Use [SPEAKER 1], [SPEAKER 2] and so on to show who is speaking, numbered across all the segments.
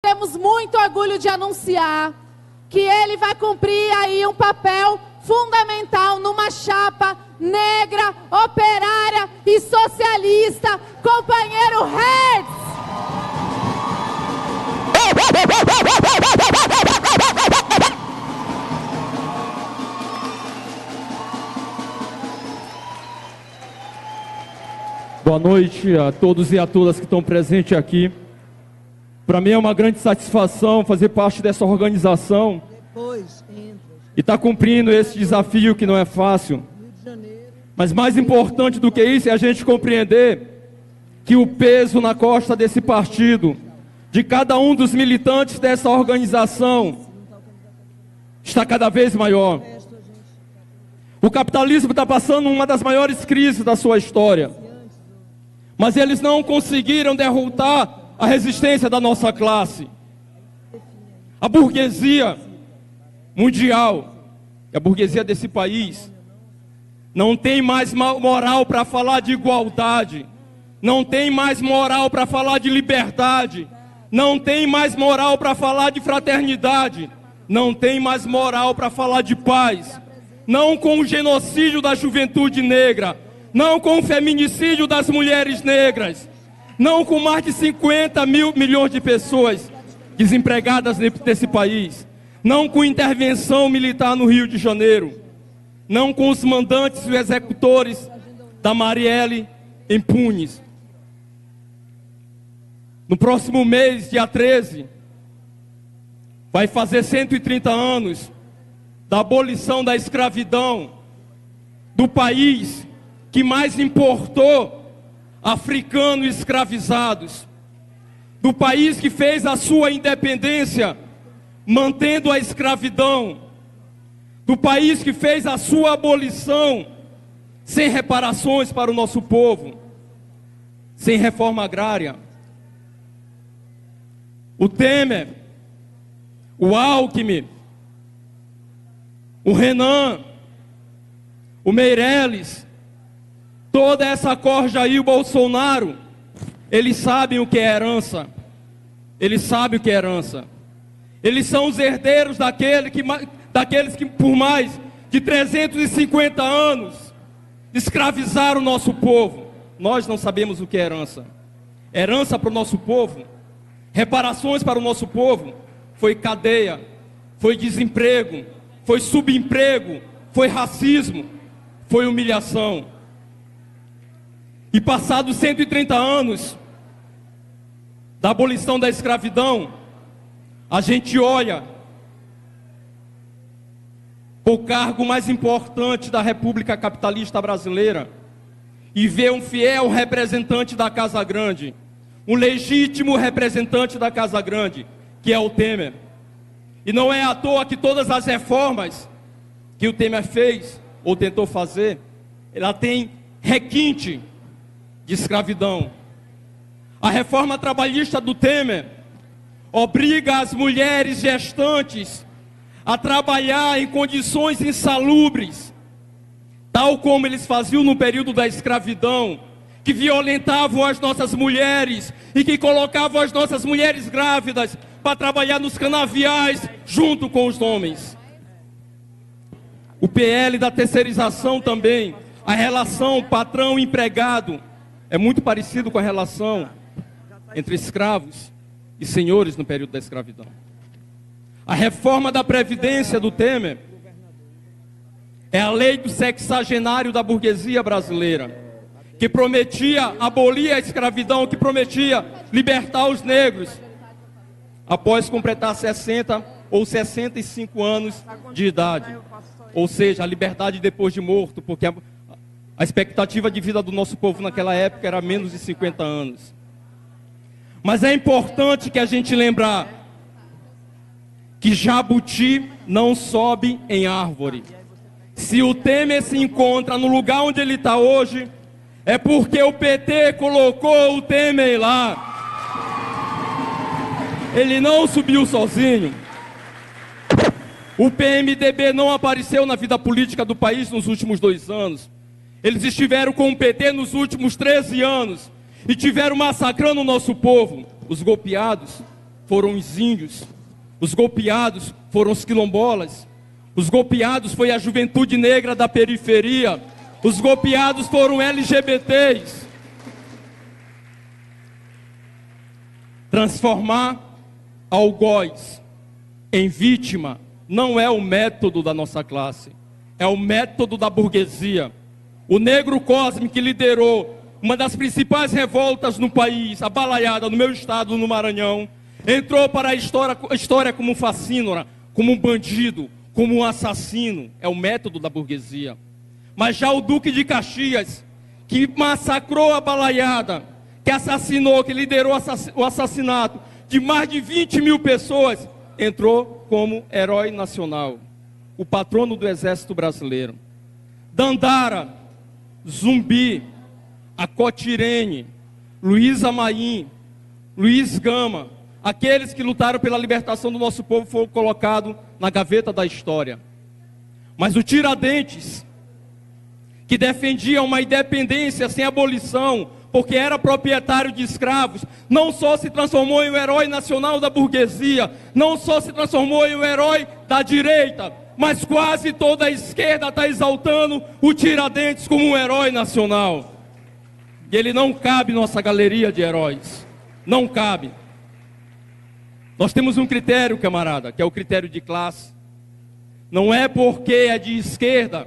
[SPEAKER 1] Temos muito orgulho de anunciar que ele vai cumprir aí um papel fundamental numa chapa negra, operária e socialista, companheiro Hertz.
[SPEAKER 2] Boa noite a todos e a todas que estão presentes aqui. Para mim é uma grande satisfação fazer parte dessa organização e estar cumprindo esse desafio que não é fácil. Mas mais importante do que isso é a gente compreender que o peso na costa desse partido, de cada um dos militantes dessa organização, está cada vez maior. O capitalismo está passando uma das maiores crises da sua história, mas eles não conseguiram derrotar a resistência da nossa classe. A burguesia mundial, a burguesia desse país, não tem mais moral para falar de igualdade, não tem mais moral para falar de liberdade, não tem mais moral para falar de fraternidade, não tem mais moral para falar de paz, não com o genocídio da juventude negra, não com o feminicídio das mulheres negras, não com mais de 50 milhões de pessoas desempregadas nesse país, não com intervenção militar no Rio de Janeiro, não com os mandantes e executores da Marielle impunes. No próximo mês, dia 13, vai fazer 130 anos da abolição da escravidão, do país que mais importou africanos escravizados, do país que fez a sua independência mantendo a escravidão, do país que fez a sua abolição sem reparações para o nosso povo, sem reforma agrária. O Temer, o Alckmin, o Renan, o Meirelles, toda essa corja aí, o Bolsonaro, eles sabem o que é herança. Eles sabem o que é herança. Eles são os herdeiros daqueles que por mais de 350 anos escravizaram o nosso povo. Nós não sabemos o que é herança. Herança para o nosso povo, reparações para o nosso povo, foi cadeia, foi desemprego, foi subemprego, foi racismo, foi humilhação. E passados 130 anos da abolição da escravidão, a gente olha o cargo mais importante da República Capitalista Brasileira e vê um fiel representante da Casa Grande, um legítimo representante da Casa Grande, que é o Temer. E não é à toa que todas as reformas que o Temer fez ou tentou fazer, ela tem requinte de escravidão. A reforma trabalhista do Temer obriga as mulheres gestantes a trabalhar em condições insalubres, tal como eles faziam no período da escravidão, que violentavam as nossas mulheres e que colocavam as nossas mulheres grávidas para trabalhar nos canaviais junto com os homens. O PL da terceirização também, a relação patrão-empregado, é muito parecido com a relação entre escravos e senhores no período da escravidão. A reforma da Previdência do Temer é a lei do sexagenário da burguesia brasileira, que prometia abolir a escravidão, que prometia libertar os negros após completar 60 ou 65 anos de idade. Ou seja, a liberdade depois de morto, porque a expectativa de vida do nosso povo naquela época era menos de 50 anos. Mas é importante que a gente lembrar que jabuti não sobe em árvore. Se o Temer se encontra no lugar onde ele está hoje, é porque o PT colocou o Temer lá. Ele não subiu sozinho. O PMDB não apareceu na vida política do país nos últimos 2 anos. Eles estiveram com o PT nos últimos 13 anos. e tiveram massacrando o nosso povo. Os golpeados foram os índios, os golpeados foram os quilombolas, os golpeados foi a juventude negra da periferia, os golpeados foram LGBTs. Transformar algoz em vítima não é o método da nossa classe, é o método da burguesia. O negro Cosme, que liderou uma das principais revoltas no país, a Balaiada, no meu estado, no Maranhão, entrou para a história como um fascínora, como um bandido, como um assassino. É o método da burguesia. Mas já o Duque de Caxias, que massacrou a Balaiada, que assassinou, que liderou o assassinato de mais de 20 mil pessoas, entrou como herói nacional, o patrono do Exército Brasileiro. Dandara, Zumbi, Acotirene, Luiz Amaim, Luiz Gama, aqueles que lutaram pela libertação do nosso povo foram colocados na gaveta da história. Mas o Tiradentes, que defendia uma independência sem abolição, porque era proprietário de escravos, não só se transformou em um herói nacional da burguesia, não só se transformou em um herói da direita, mas quase toda a esquerda está exaltando o Tiradentes como um herói nacional. E ele não cabe em nossa galeria de heróis. Não cabe. Nós temos um critério, camarada, que é o critério de classe. Não é porque é de esquerda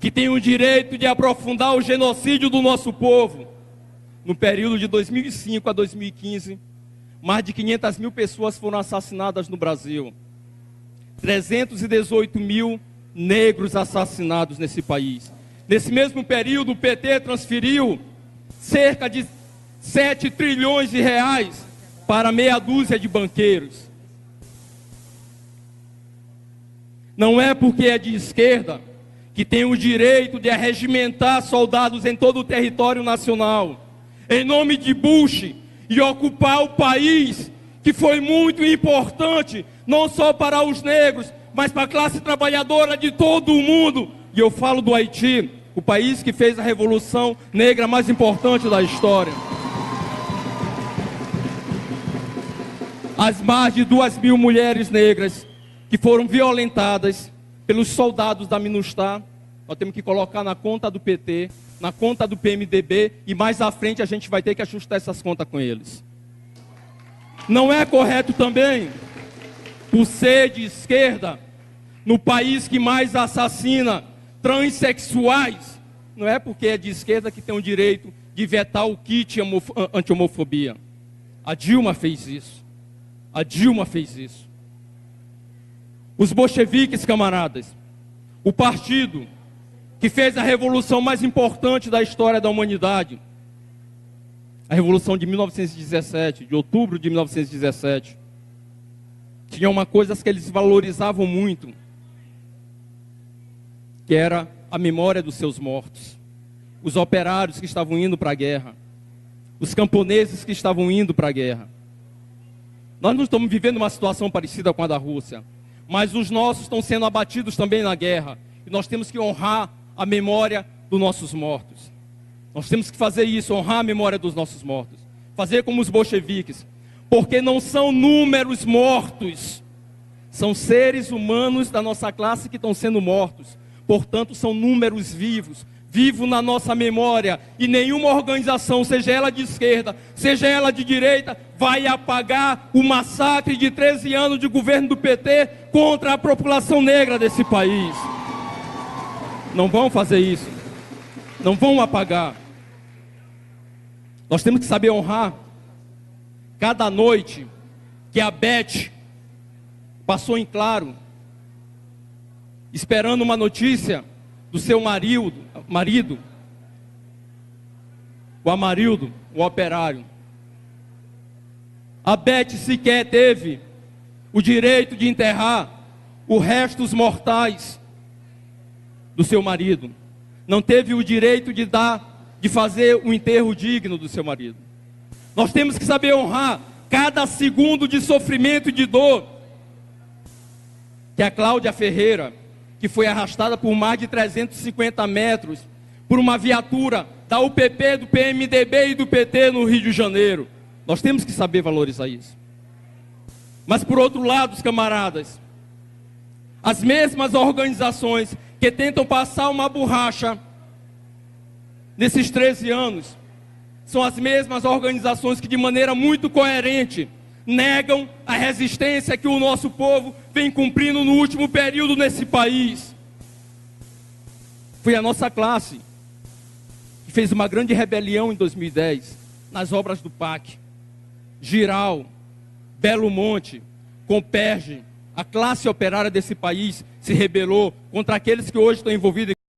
[SPEAKER 2] que tem o direito de aprofundar o genocídio do nosso povo. No período de 2005 a 2015, mais de 500 mil pessoas foram assassinadas no Brasil. 318 mil negros assassinados nesse país. Nesse mesmo período, o PT transferiu cerca de 7 trilhões de reais para meia dúzia de banqueiros. Não é porque é de esquerda que tem o direito de arregimentar soldados em todo o território nacional, em nome de Bush, e ocupar o país que foi muito importante, não só para os negros, mas para a classe trabalhadora de todo o mundo. E eu falo do Haiti, o país que fez a revolução negra mais importante da história. As mais de 2.000 mulheres negras que foram violentadas pelos soldados da MINUSTAH, nós temos que colocar na conta do PT, na conta do PMDB, e mais à frente a gente vai ter que ajustar essas contas com eles. Não é correto também, por ser de esquerda, no país que mais assassina transexuais, não é porque é de esquerda que tem o direito de vetar o kit anti-homofobia. A Dilma fez isso. A Dilma fez isso. Os bolcheviques, camaradas, o partido que fez a revolução mais importante da história da humanidade, a Revolução de 1917, de outubro de 1917, tinha uma coisa que eles valorizavam muito, que era a memória dos seus mortos. Os operários que estavam indo para a guerra, os camponeses que estavam indo para a guerra. Nós não estamos vivendo uma situação parecida com a da Rússia, mas os nossos estão sendo abatidos também na guerra, e nós temos que honrar a memória dos nossos mortos. Nós temos que fazer isso, honrar a memória dos nossos mortos. Fazer como os bolcheviques, porque não são números mortos, são seres humanos da nossa classe que estão sendo mortos. Portanto, são números vivos, vivos na nossa memória, e nenhuma organização, seja ela de esquerda, seja ela de direita, vai apagar o massacre de 13 anos de governo do PT contra a população negra desse país. Não vão fazer isso, não vão apagar. Nós temos que saber honrar cada noite que a Beth passou em claro, esperando uma notícia do seu marido, o Amarildo, o operário. A Beth sequer teve o direito de enterrar os restos mortais do seu marido. Não teve o direito de fazer um enterro digno do seu marido. Nós temos que saber honrar cada segundo de sofrimento e de dor que a Cláudia Ferreira, que foi arrastada por mais de 350 metros por uma viatura da UPP, do PMDB e do PT no Rio de Janeiro. Nós temos que saber valorizar isso. Mas por outro lado, camaradas, as mesmas organizações que tentam passar uma borracha nesses 13 anos, são as mesmas organizações que de maneira muito coerente negam a resistência que o nosso povo vem cumprindo no último período nesse país. Foi a nossa classe que fez uma grande rebelião em 2010, nas obras do PAC. Giral, Belo Monte, Comperge, a classe operária desse país se rebelou contra aqueles que hoje estão envolvidos